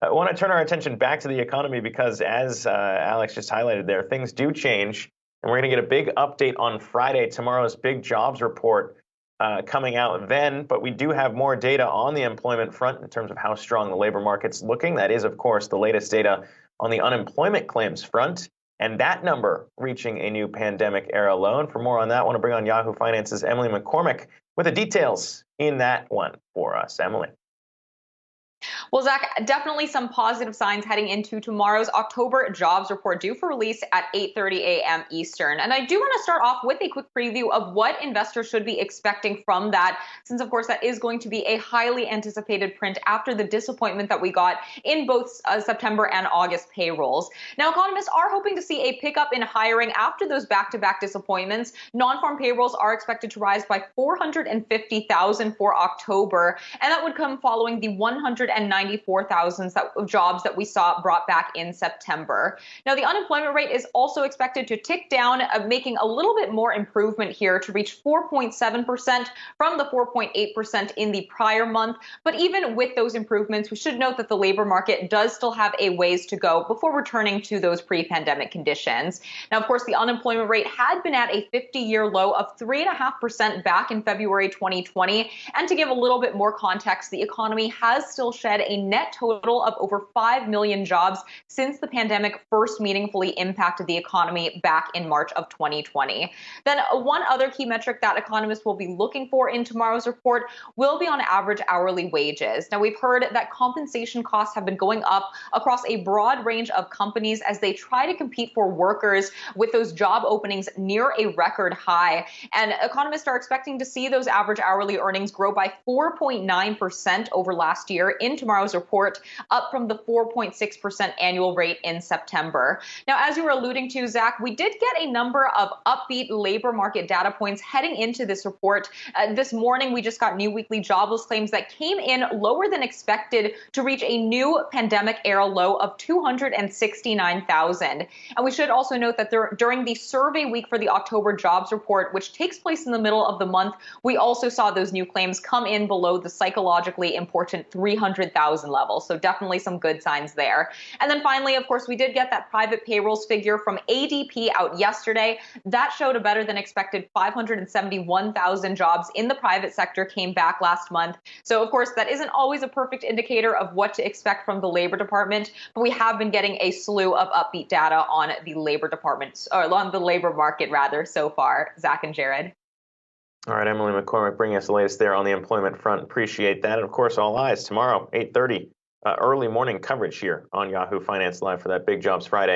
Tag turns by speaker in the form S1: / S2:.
S1: I want to turn our attention back to the economy because, as Alex just highlighted there, things do change. And we're going to get a big update on Friday, tomorrow's big jobs report coming out then. But we do have more data on the employment front in terms of how strong the labor market's looking. That is, of course, the latest data on the unemployment claims front. And that number reaching a new pandemic era low. And for more on that, I want to bring on Yahoo Finance's Emily McCormick with the details in that one for us. Emily.
S2: Well, Zach, definitely some positive signs heading into tomorrow's October jobs report due for release at 8:30 a.m. Eastern. And I do want to start off with a quick preview of what investors should be expecting from that, since, of course, that is going to be a highly anticipated print after the disappointment that we got in both September and August payrolls. Now, economists are hoping to see a pickup in hiring after those back-to-back disappointments. Non-farm payrolls are expected to rise by 450,000 for October, and that would come following the 194,000 jobs that we saw brought back in September. Now, the unemployment rate is also expected to tick down, making a little bit more improvement here to reach 4.7% from the 4.8% in the prior month. But even with those improvements, we should note that the labor market does still have a ways to go before returning to those pre-pandemic conditions. Now, of course, the unemployment rate had been at a 50-year low of 3.5% back in February 2020. And to give a little bit more context, the economy has still shed a net total of over 5 million jobs since the pandemic first meaningfully impacted the economy back in March of 2020. Then one other key metric that economists will be looking for in tomorrow's report will be on average hourly wages. Now, we've heard that compensation costs have been going up across a broad range of companies as they try to compete for workers with those job openings near a record high. And economists are expecting to see those average hourly earnings grow by 4.9% over last year in tomorrow's report, up from the 4.6% annual rate in September. Now, as you were alluding to, Zach, we did get a number of upbeat labor market data points heading into this report. This morning, we just got new weekly jobless claims that came in lower than expected to reach a new pandemic era low of 269,000. And we should also note that during the survey week for the October jobs report, which takes place in the middle of the month, we also saw those new claims come in below the psychologically important 300,000 level. So definitely some good signs there. And then finally, of course, we did get that private payrolls figure from ADP out yesterday. That showed a better than expected 571,000 jobs in the private sector came back last month. So, of course, that isn't always a perfect indicator of what to expect from the Labor Department, but we have been getting a slew of upbeat data on the Labor Department, or on the labor market rather, so far. Zach and Jared.
S1: All right, Emily McCormick bringing us the latest there on the employment front. Appreciate that. And of course, all eyes tomorrow, 8:30, early morning coverage here on Yahoo Finance Live for that Big Jobs Friday.